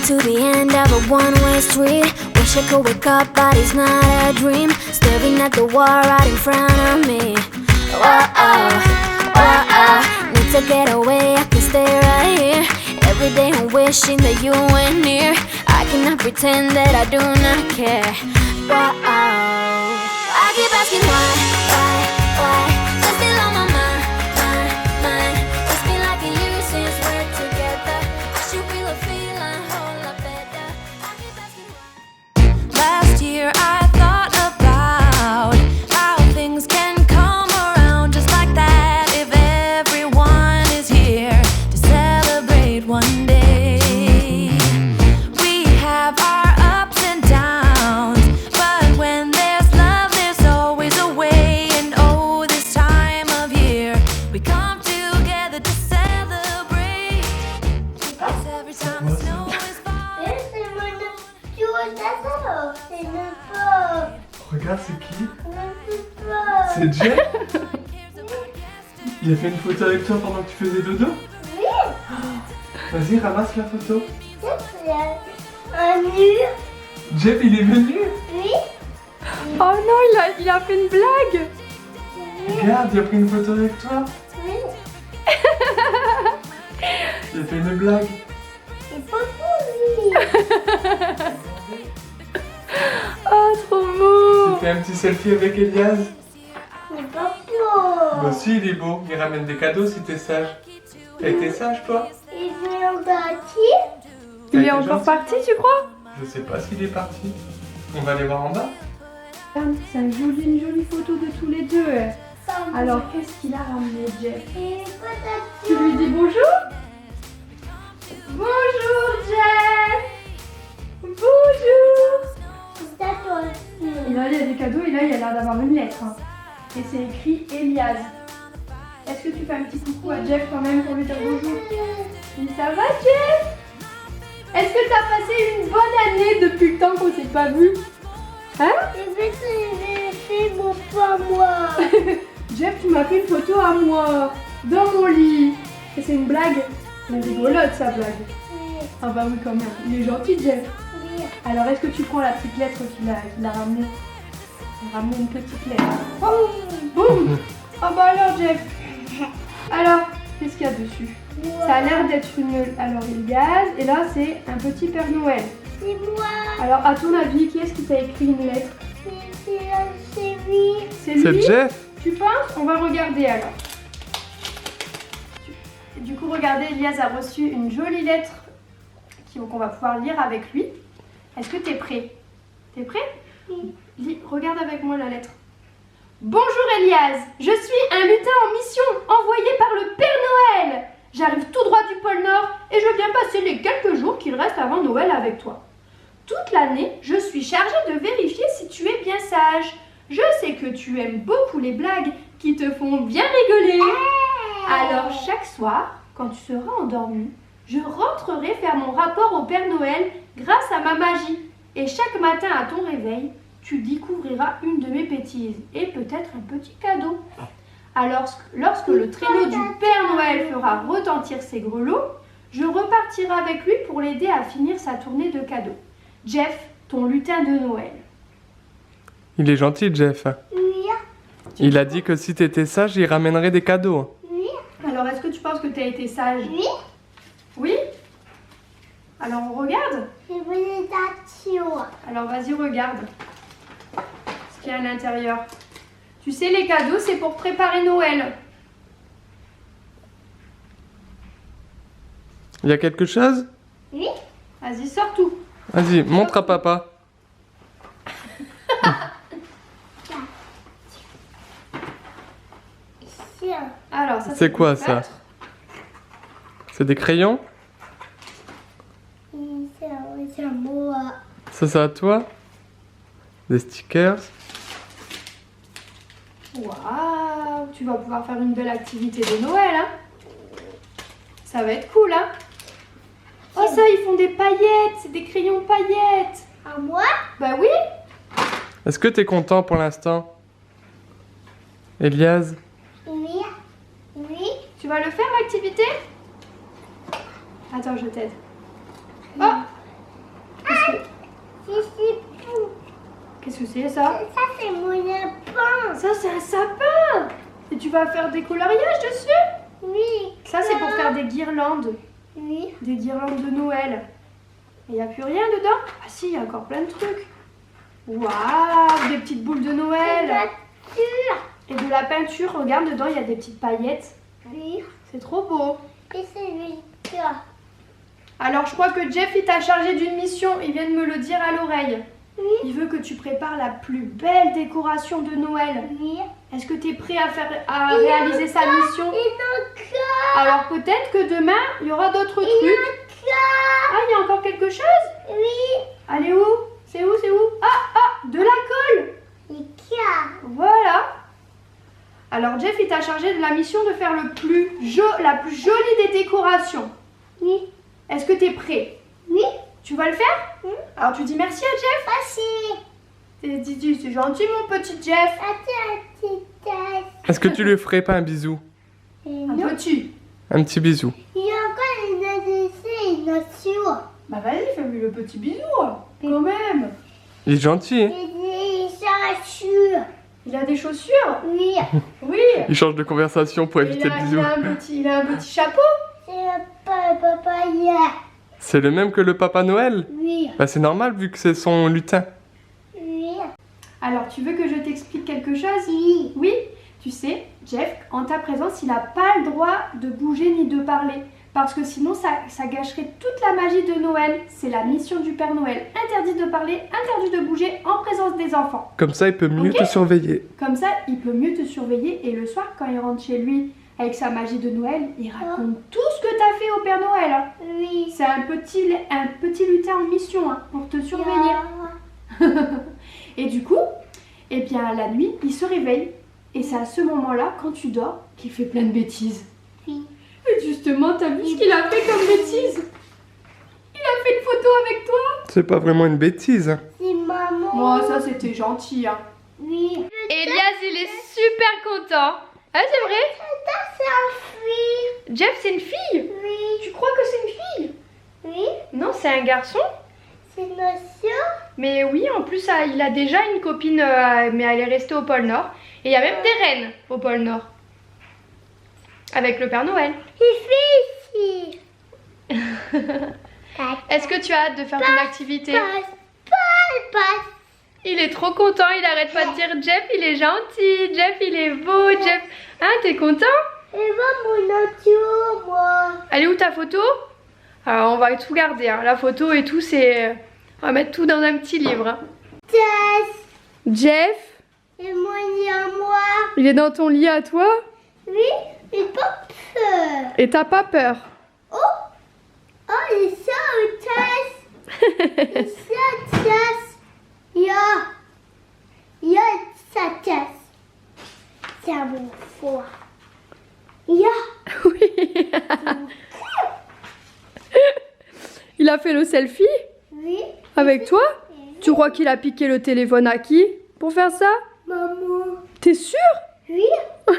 to the end of a one-way street. Wish I could wake up, but it's not a dream. Staring at the wall right in front of me. Whoa, whoa, need to get away, I can stay right here. Every day I'm wishing that you were near. I cannot pretend that I do not care. Whoa, I keep asking why? You're still on my mind. It's been like a year since we're together. I should feel a feeling whole lot better. I keep asking why. Last year I thought about how things can come around just like that if everyone is here to celebrate one day. We have our ups and downs, but when there's love there's always a way. And oh, this time of year we come together to celebrate. 'Cause every time the snow is falling. Regarde, c'est qui? C'est Jeff? Il a fait une photo avec toi pendant que tu faisais dodo? Oui, Vas-y, ramasse la photo. un mur. Jeff, il est venu? Oui, Oh non, il a fait une blague. Regarde, il a pris une photo avec toi. oui. Il a fait une blague. C'est pas pour lui. Oh, trop beau. Il fait un petit selfie avec Elias. C'est pas pour. Moi aussi, il est beau. Il ramène des cadeaux si t'es sage. T'as été sage, toi? Il est en bâti. Il est été encore gentil? parti, tu crois? Je sais pas s'il est parti. On va aller voir en bas. C'est une jolie photo de tous les deux. Alors, qu'est-ce qu'il a ramené, Jeff? Et Tu lui dis bonjour? Bonjour, Jeff. Bonjour. c'est à toi aussi. Et là, il y a des cadeaux et là, il a l'air d'avoir une lettre. Hein. Et c'est écrit Elias. Est-ce que tu fais un petit coucou à Jeff quand même pour lui dire bonjour? Et ça va, Jeff? Est-ce que t'as passé une bonne année depuis le temps qu'on s'est pas vu? Hein? J'ai fait mon pas moi. Jeff, tu m'as fait une photo à moi, dans mon lit. Et c'est une blague? Elle est rigolote, sa blague. Oui, Ah bah oui, quand même. Il est gentil, Jeff. oui. Alors, est-ce que tu prends la petite lettre qu'il a ramenée? Il a ramené une petite lettre. Boum! Ah bah alors, Jeff. Alors, qu'est-ce qu'il y a dessus? Ça a l'air d'être une... Alors, Elias, et là, c'est un petit Père Noël. C'est moi. Alors, à ton avis, qui est-ce qui t'a écrit une lettre? C'est lui. C'est lui? C'est Jeff. Tu penses? On va regarder alors. Du coup, regardez, Elias a reçu une jolie lettre qu'on va pouvoir lire avec lui. Est-ce que tu es prêt? T'es prêt? Oui. Regarde avec moi la lettre. Bonjour Elias, je suis un lutin en mission envoyé par le Père Noël. J'arrive tout droit du pôle Nord et je viens passer les quelques jours qu'il reste avant Noël avec toi. Toute l'année, je suis chargée de vérifier si tu es bien sage. Je sais que tu aimes beaucoup les blagues qui te font bien rigoler. Alors chaque soir, quand tu seras endormi, je rentrerai faire mon rapport au Père Noël grâce à ma magie. Et chaque matin à ton réveil, tu découvriras une de mes bêtises et peut-être un petit cadeau. Alors, lorsque le traîneau du Père Noël fera retentir ses grelots, je repartirai avec lui pour l'aider à finir sa tournée de cadeaux. Jeff, ton lutin de Noël. Il est gentil, Jeff. Oui, Il a dit que si t'étais sage, il ramènerait des cadeaux. oui, Alors, est-ce que tu penses que tu as été sage? oui. Oui? Alors, on regarde? C'est félicitations. Alors, vas-y, regarde ce qu'il y a à l'intérieur. Tu sais, les cadeaux, c'est pour préparer Noël. Il y a quelque chose? Oui, Vas-y, sors tout. Vas-y, montre à papa. tiens. Alors, ça, C'est quoi une ça? feutre. C'est des crayons? C'est moi. Ça, c'est à toi? Des stickers? Waouh, tu vas pouvoir faire une belle activité de Noël, hein? Ça va être cool, hein? Oh, ça, ils font des paillettes, c'est des crayons paillettes. À moi? Bah oui. Est-ce que t'es content pour l'instant? Elias? Oui, oui. Tu vas le faire, l'activité? Attends, je t'aide. Oh, Qu'est-ce que c'est ça? Ça, c'est mon lapin. Ça, c'est un sapin. Et tu vas faire des coloriages dessus? Oui. Ça, c'est pour faire des guirlandes. Oui. Des guirlandes de Noël. Il n'y a plus rien dedans? Ah si, il y a encore plein de trucs. Waouh, des petites boules de Noël. Et de la peinture. Regarde, dedans, il y a des petites paillettes. Oui. C'est trop beau. Et c'est lui. Ça. Alors, je crois que Jeff, il t'a chargé d'une mission. Il vient de me le dire à l'oreille. Oui. Il veut que tu prépares la plus belle décoration de Noël. Oui. Est-ce que tu es prêt à réaliser sa mission? Alors, peut-être que demain, il y aura d'autres trucs. Ah, il y a encore quelque chose? Oui. Allez, où? C'est où? C'est où? Ah, de la colle. Voilà. Alors Jeff, il t'a chargé de la mission de faire la plus jolie des décorations. Oui. Est-ce que tu es prêt? Oui. Tu vas le faire? Alors tu dis merci à Jeff. Merci. C'est gentil mon petit Jeff. Est-ce que tu lui ferais pas un bisou? Un petit. Un petit bisou. Il y a encore une nation. Bah vas-y, fais-lui le petit bisou. Quand même. Il est gentil, hein? Et des chaussures. Il a des chaussures? Oui. Oui. Il change de conversation pour Et éviter le bisou. il a un petit chapeau. C'est le papaya. C'est le même que le Papa Noël? Oui. Bah c'est normal vu que c'est son lutin. Oui. Alors tu veux que je t'explique quelque chose? Oui. Oui. Tu sais, Jeff, en ta présence, il n'a pas le droit de bouger ni de parler. Parce que sinon, ça gâcherait toute la magie de Noël. C'est la mission du Père Noël. Interdit de parler, interdit de bouger en présence des enfants. Comme ça, il peut mieux Ok. te surveiller. Comme ça, il peut mieux te surveiller. Et le soir, quand il rentre chez lui avec sa magie de Noël, il raconte tout ce que tu as fait au Père Noël. Hein. Oui. C'est un petit lutin en mission hein, pour te surveiller. Et du coup, eh bien, la nuit, il se réveille. Et c'est à ce moment-là, quand tu dors, qu'il fait plein de bêtises. Oui. Et justement, t'as vu ce qu'il a fait comme bêtise? Il a fait une photo avec toi? C'est pas vraiment une bêtise. Hein. C'est maman. Oh, ça c'était gentil. Hein. Oui. Elias, il est super content. Ah, c'est vrai? Ça, c'est un fille. Jeff, c'est une fille? Oui. Tu crois que c'est une fille? Oui. Non, c'est un garçon. C'est nation. Mais oui, en plus, il a déjà une copine, mais elle est restée au pôle Nord. Et il y a même des reines au pôle Nord. Avec le Père Noël. Il fait ici. Est-ce que tu as hâte de faire ton activité? Passe. Il est trop content, il arrête pas de dire Jeff, il est gentil, Jeff, il est beau, Jeff. Hein, t'es content? Et va mon nation, moi. Elle est où ta photo? Alors, on va tout garder, hein. La photo et tout, c'est... On va mettre tout dans un petit livre. Hein. Tess. Jeff, Et mon lit à moi. il est dans ton lit à toi? Oui. Et pas peur. Et t'as pas peur? Oh, il sort, Tess. Il sort, Tess. Il y a sa Tess. C'est un bon foie. Il y a. Oui. Il a fait le selfie Oui. avec toi? Tu crois qu'il a piqué le téléphone à qui pour faire ça? Maman. T'es sûr? Oui. Et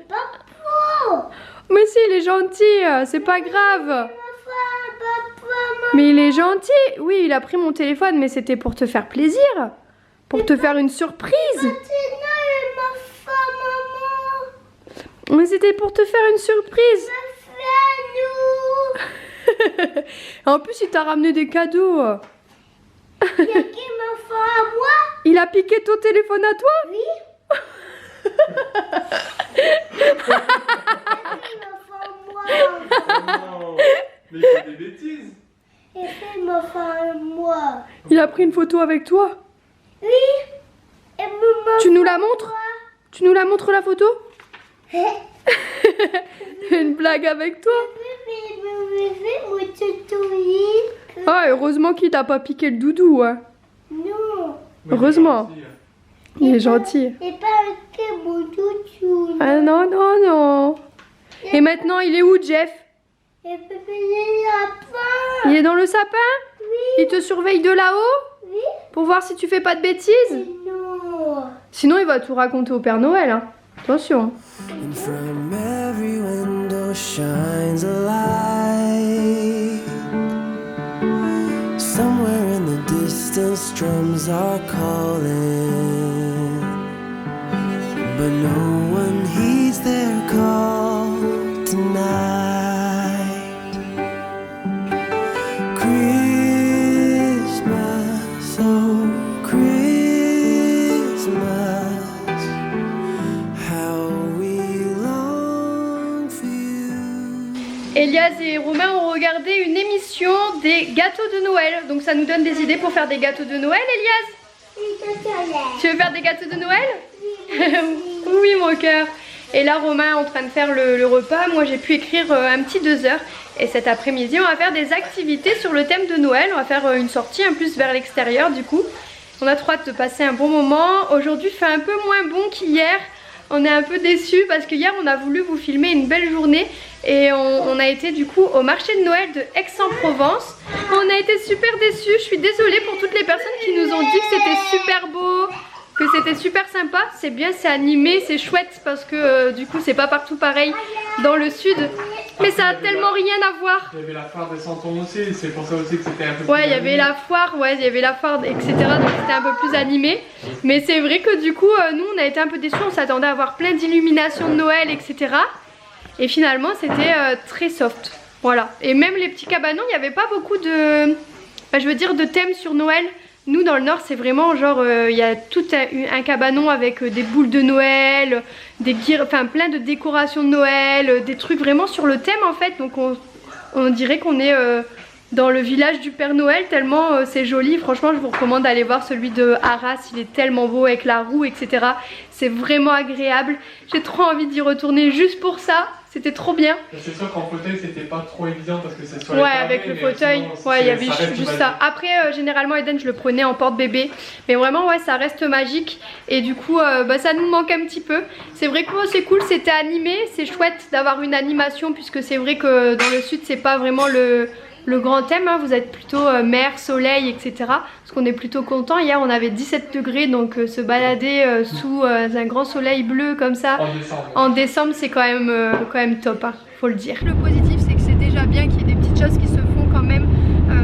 papa. Mais si, il est gentil, c'est pas grave. Papa, Mais il est gentil. Oui, il a pris mon téléphone, mais c'était pour te faire plaisir. Pour te faire une surprise. Mais c'était pour te faire une surprise. En plus, il t'a ramené des cadeaux. Il a piqué ton téléphone à toi? Oui. Non, mais il fait des bêtises. Et fait ma femme moi. Il a pris une photo avec toi? Oui. Et maman. Tu nous la montres? Tu nous la montres la photo? Une blague avec toi? Ah, heureusement qu'il t'a pas piqué le doudou. Hein. Non. Heureusement. Il est gentil. Et pas que mon doudou. Ah non, non, non. Et maintenant, il est où, Jeff? Et bébé les lapins. Il est dans le sapin? Oui. Il te surveille de là-haut? Oui. Pour voir si tu fais pas de bêtises? Non. Sinon, il va tout raconter au Père Noël. Hein. Attention. And from every window shines a light. Somewhere in the distance drums are calling, but no one heeds their call tonight. Christmas, oh Christmas, how we long for you. Elias et Romain ont regardé une émission des gâteaux de Noël. Donc ça nous donne des idées pour faire des gâteaux de Noël, Elias? Tu veux faire des gâteaux de Noël? Oui, mon cœur. Et là, Romain est en train de faire le repas. Moi, j'ai pu écrire un petit 2 heures. Et cet après-midi, on va faire des activités sur le thème de Noël. On va faire une sortie, en plus vers l'extérieur, du coup. On a trop hâte de passer un bon moment. Aujourd'hui, il fait un peu moins bon qu'hier. On est un peu déçus parce que hier, on a voulu vous filmer une belle journée. Et on a été du coup au marché de Noël de Aix-en-Provence. On a été super déçus. Je suis désolée pour toutes les personnes qui nous ont dit que c'était super beau, que c'était super sympa. C'est bien, c'est animé, c'est chouette parce que du coup c'est pas partout pareil dans le sud. Mais ça a tellement rien à voir. Il y avait la foire des Santons aussi, c'est pour ça aussi que c'était un peu plus Ouais, il y avait la foire, etc. Donc c'était un peu plus animé. Mais c'est vrai que du coup, nous on a été un peu déçus. On s'attendait à avoir plein d'illuminations de Noël, etc. Et finalement c'était très soft. Voilà. Et même les petits cabanons, il n'y avait pas beaucoup de... Enfin, je veux dire de thèmes sur Noël. Nous dans le nord c'est vraiment genre il y a tout un cabanon avec des boules de Noël, enfin plein de décorations de Noël, des trucs vraiment sur le thème en fait. Donc on dirait qu'on est dans le village du Père Noël tellement c'est joli. Franchement je vous recommande d'aller voir celui de Arras, il est tellement beau avec la roue, etc. C'est vraiment agréable. J'ai trop envie d'y retourner juste pour ça. C'était trop bien. C'est sûr qu'en fauteuil c'était pas trop évident parce que c'est sur les ouais, pavés, avec le fauteuil, ouais, il y avait juste ça. Après, généralement, Eden, je le prenais en porte-bébé. Mais vraiment, ouais, ça reste magique. Et du coup, ça nous manque un petit peu. C'est vrai que c'est cool, c'était animé. C'est chouette d'avoir une animation puisque c'est vrai que dans le sud, c'est pas vraiment le grand thème. Hein. Vous êtes plutôt mer, soleil, etc. Parce qu'on est plutôt content. Hier, on avait 17 degrés. Donc, se balader sous un grand soleil bleu comme ça en décembre, c'est quand même top, hein, faut le dire. Le positif, c'est que c'est déjà bien qu'il y ait des petites choses qui se font quand même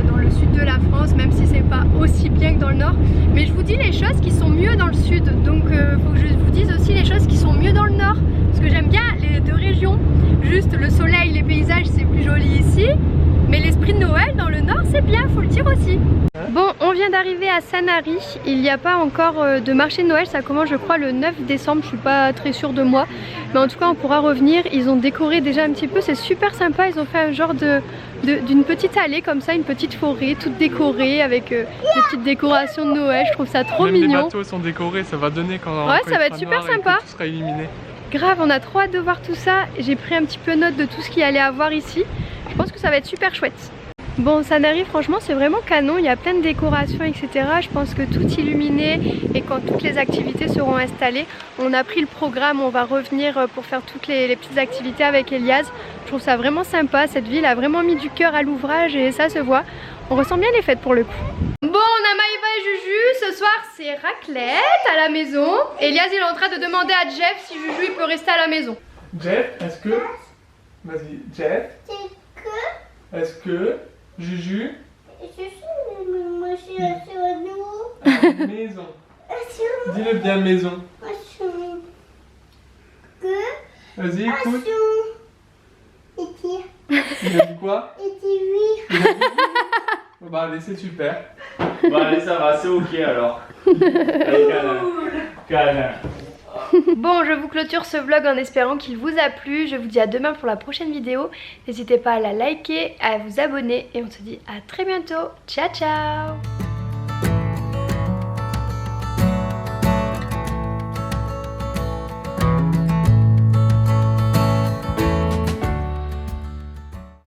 dans le sud de la France, même si c'est pas aussi bien que dans le nord. Mais je vous dis les choses qui sont mieux dans le sud. Donc, faut que je vous dise aussi les choses qui sont mieux dans le nord. Parce que j'aime bien les deux régions. Juste le soleil, les paysages, c'est plus joli ici. Mais l'esprit de Noël dans le nord c'est bien, faut le dire aussi. Bon, on vient d'arriver à Sanary. Il n'y a pas encore de marché de Noël, ça commence je crois le 9 décembre, je suis pas très sûre de moi. Mais en tout cas on pourra revenir, ils ont décoré déjà un petit peu, c'est super sympa. Ils ont fait un genre d'une petite allée comme ça, une petite forêt toute décorée avec des petites décorations de Noël. Je trouve ça trop mignon. Les bateaux sont décorés, ça va donner quand ça va être super sympa. Tout sera illuminé. Grave, on a trop hâte de voir tout ça. J'ai pris un petit peu note de tout ce qu'il allait avoir ici. Je pense que ça va être super chouette. Bon, Sanary, franchement, c'est vraiment canon. Il y a plein de décorations, etc. Je pense que tout illuminé et quand toutes les activités seront installées, on a pris le programme. On va revenir pour faire toutes les petites activités avec Elias. Je trouve ça vraiment sympa. Cette ville a vraiment mis du cœur à l'ouvrage et ça se voit. On ressent bien les fêtes pour le coup. Bon, on a Maïva et Juju. Ce soir, c'est raclette à la maison. Elias, il est en train de demander à Jeff si Juju il peut rester à la maison. Jeff, est-ce que... Vas-y, Jeff. Est-ce que Juju Monsieur sur nous. Maison. Dis-le bien maison. Vas-y, écoute. Il a dit quoi? Il dit oui. Bah allez, c'est super. Bon allez, ça va, c'est ok alors. Allez, câlin. Bon, je vous clôture ce vlog en espérant qu'il vous a plu. Je vous dis à demain pour la prochaine vidéo. N'hésitez pas à la liker, à vous abonner et on se dit à très bientôt. Ciao ciao.